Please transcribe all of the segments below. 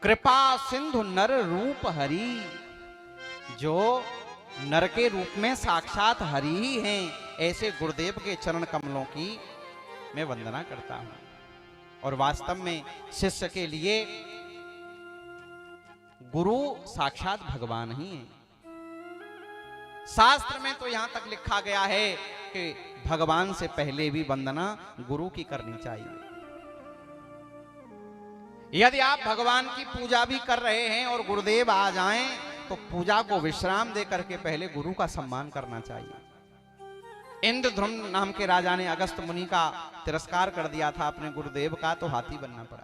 कृपा सिंधु नर रूप हरि, जो नर के रूप में साक्षात हरि ही हैं, ऐसे गुरुदेव के चरण कमलों की मैं वंदना करता हूं। और वास्तव में शिष्य के लिए गुरु साक्षात भगवान ही है। शास्त्र में तो यहां तक लिखा गया है कि भगवान से पहले भी वंदना गुरु की करनी चाहिए। यदि आप भगवान की पूजा भी कर रहे हैं और गुरुदेव आ जाएं तो पूजा को विश्राम दे करके पहले गुरु का सम्मान करना चाहिए। इंद्रध्रुम नाम के राजा ने अगस्त मुनि का तिरस्कार कर दिया था अपने गुरुदेव का, तो हाथी बनना पड़ा।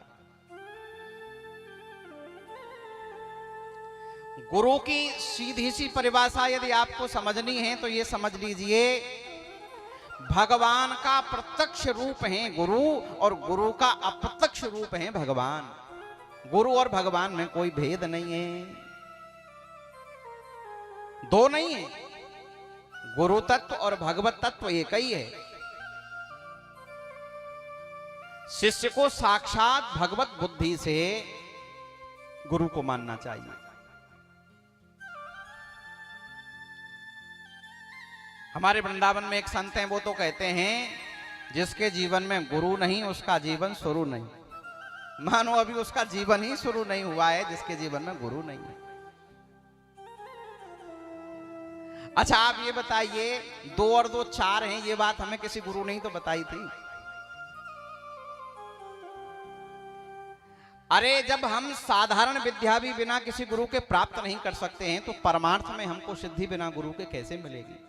गुरु की सीधी सी परिभाषा यदि आपको समझनी है तो ये समझ लीजिए, भगवान का प्रत्यक्ष रूप है गुरु और गुरु का अप्रत्यक्ष रूप है भगवान। गुरु और भगवान में कोई भेद नहीं है, दो नहीं है। गुरु तत्व और भगवत तत्व एक ही है। शिष्य को साक्षात भगवत बुद्धि से गुरु को मानना चाहिए। हमारे वृंदावन में एक संत हैं, वो तो कहते हैं जिसके जीवन में गुरु नहीं उसका जीवन शुरू नहीं। मानो अभी उसका जीवन ही शुरू नहीं हुआ है जिसके जीवन में गुरु नहीं है। अच्छा आप ये बताइए, 2 और 2 4 हैं, ये बात हमें किसी गुरु ने ही तो बताई थी। अरे जब हम साधारण विद्या भी बिना किसी गुरु के प्राप्त नहीं कर सकते हैं तो परमार्थ में हमको सिद्धि बिना गुरु के कैसे मिलेगी?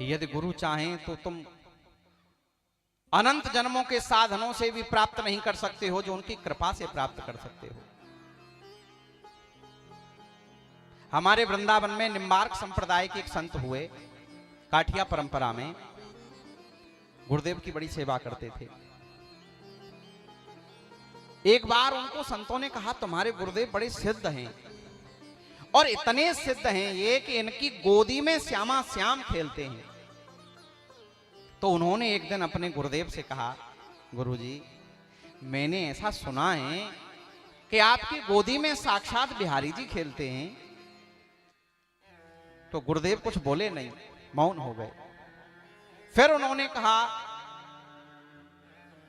यदि गुरु चाहें तो तुम अनंत जन्मों के साधनों से भी प्राप्त नहीं कर सकते हो जो उनकी कृपा से प्राप्त कर सकते हो। हमारे वृंदावन में निम्बार्क संप्रदाय के एक संत हुए, काठिया परंपरा में गुरुदेव की बड़ी सेवा करते थे। एक बार उनको संतों ने कहा तुम्हारे गुरुदेव बड़े सिद्ध हैं और इतने सिद्ध हैं ये कि इनकी गोदी में श्यामा श्याम खेलते हैं। तो उन्होंने एक दिन अपने गुरुदेव से कहा, गुरुजी मैंने ऐसा सुना है कि आपकी गोदी में साक्षात बिहारी जी खेलते हैं। तो गुरुदेव कुछ बोले नहीं, मौन हो गए। फिर उन्होंने कहा,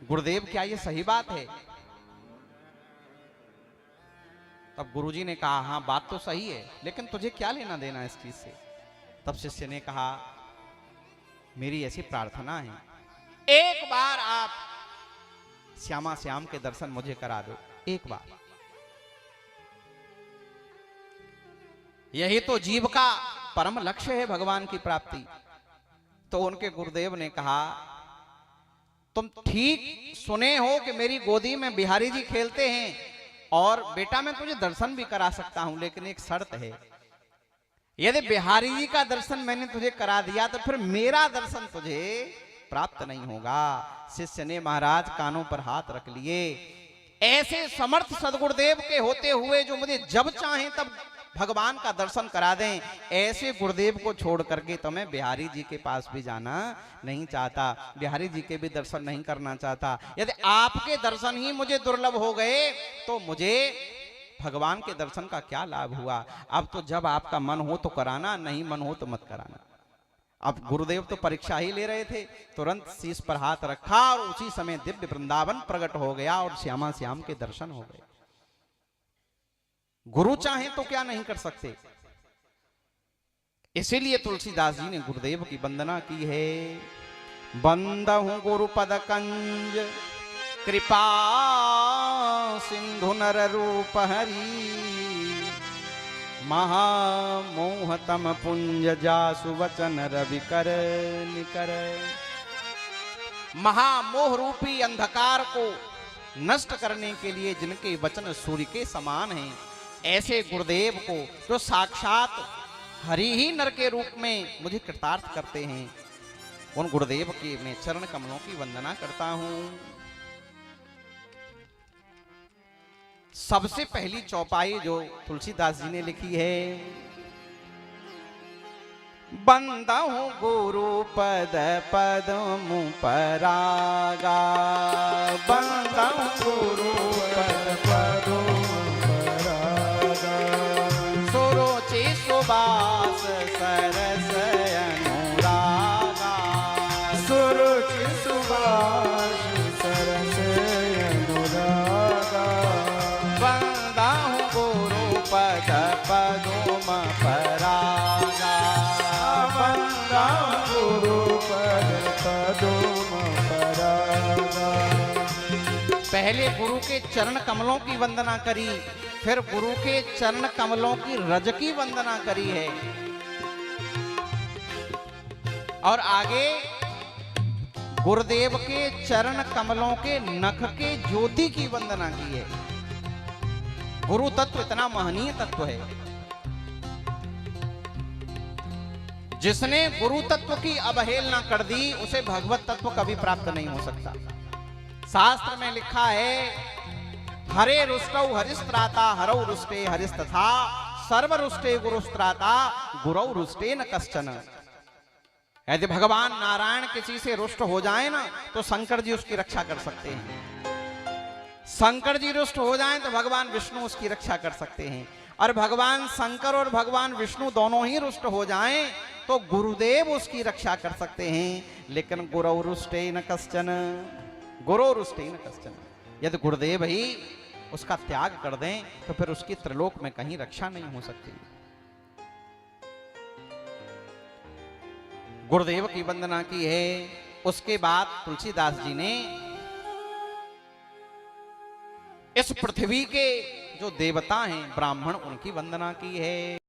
गुरुदेव क्या ये सही बात है? तब गुरुजी ने कहा, हाँ बात तो सही है, लेकिन तुझे क्या लेना देना इस चीज से? तब शिष्य ने कहा, मेरी ऐसी प्रार्थना है, एक बार आप श्यामा श्याम के दर्शन मुझे करा दो, एक बार। यही तो जीव का परम लक्ष्य है, भगवान की प्राप्ति। तो उनके गुरुदेव ने कहा, तुम ठीक सुने हो कि मेरी गोदी में बिहारी जी खेलते हैं और बेटा मैं तुझे दर्शन भी करा सकता हूं, लेकिन एक शर्त है, यदि बिहारी जी का दर्शन मैंने तुझे करा दिया तो फिर मेरा दर्शन तुझे प्राप्त नहीं होगा। शिष्य ने महाराज कानों पर हाथ रख लिए। ऐसे समर्थ सदगुरुदेव के होते हुए जो मुझे जब चाहें तब भगवान का दर्शन करा दें, ऐसे गुरुदेव को छोड़ करके तो मैं बिहारी जी के पास भी जाना नहीं चाहता, बिहारी जी के भी दर्शन नहीं करना चाहता। यदि आपके दर्शन ही मुझे दुर्लभ हो गए तो मुझे भगवान के दर्शन का क्या लाभ हुआ? अब तो जब आपका मन हो तो कराना, नहीं मन हो तो मत कराना। अब गुरुदेव तो परीक्षा ही ले रहे थे, तुरंत शीश पर हाथ रखा और उसी समय दिव्य वृंदावन प्रकट हो गया और श्यामा श्याम के दर्शन हो गए। गुरु चाहे तो क्या नहीं कर सकते। इसीलिए तुलसीदास जी ने गुरुदेव की वंदना की है। बंदहु गुरु पद कंज कृपा सिंधु नर रूप हरि, महामोहतम पुंज जासु वचन रवि कर निकर। महामोह रूपी अंधकार को नष्ट करने के लिए जिनके वचन सूर्य के समान हैं, ऐसे गुरुदेव को जो साक्षात हरि ही नर के रूप में मुझे कृतार्थ करते हैं, उन गुरुदेव के मैं चरण कमलों की वंदना करता हूं। सबसे पहली चौपाई जो तुलसीदास जी ने लिखी है, बंदहु गुरु पद पद्म परागा, बंदहु गुरु पद पद्म परागा। सुरुचि सुबास सरस अनुरागा, सुरुचि सुबास सरस अनुरागा। बंदहु गुरु पद पद्म परागा, बंदहु गुरु पद पद्म परागा। पहले गुरु के चरण कमलों की वंदना करी, फिर गुरु के चरण कमलों की रज की वंदना करी है, और आगे गुरुदेव के चरण कमलों के नख के ज्योति की वंदना की है। गुरु तत्व इतना महनीय तत्व है, जिसने गुरु तत्व की अवहेलना कर दी उसे भगवत तत्व कभी प्राप्त नहीं हो सकता। शास्त्र में लिखा है, हरे रुष्टौ हरिस्त्राता हरौ रुष्टे हरिस्तथा, सर्व रुष्टे गुरुस्त्राता गुरौ रुष्टे न कश्चन। यदि भगवान नारायण किसी से रुष्ट हो जाए ना तो शंकर जी उसकी रक्षा कर सकते हैं, शंकर जी रुष्ट हो जाएं तो भगवान विष्णु उसकी रक्षा कर सकते हैं, और भगवान शंकर और भगवान विष्णु दोनों ही रुष्ट हो जाएं तो गुरुदेव उसकी रक्षा कर सकते हैं। लेकिन गुरौ रुष्टे न कश्चन, गुरु रुष्टे न कश्चन, यदि गुरुदेव ही उसका त्याग कर दें तो फिर उसकी त्रिलोक में कहीं रक्षा नहीं हो सकती। गुरुदेव की वंदना की है। उसके बाद तुलसीदास जी ने इस पृथ्वी के जो देवता हैं ब्राह्मण, उनकी वंदना की है।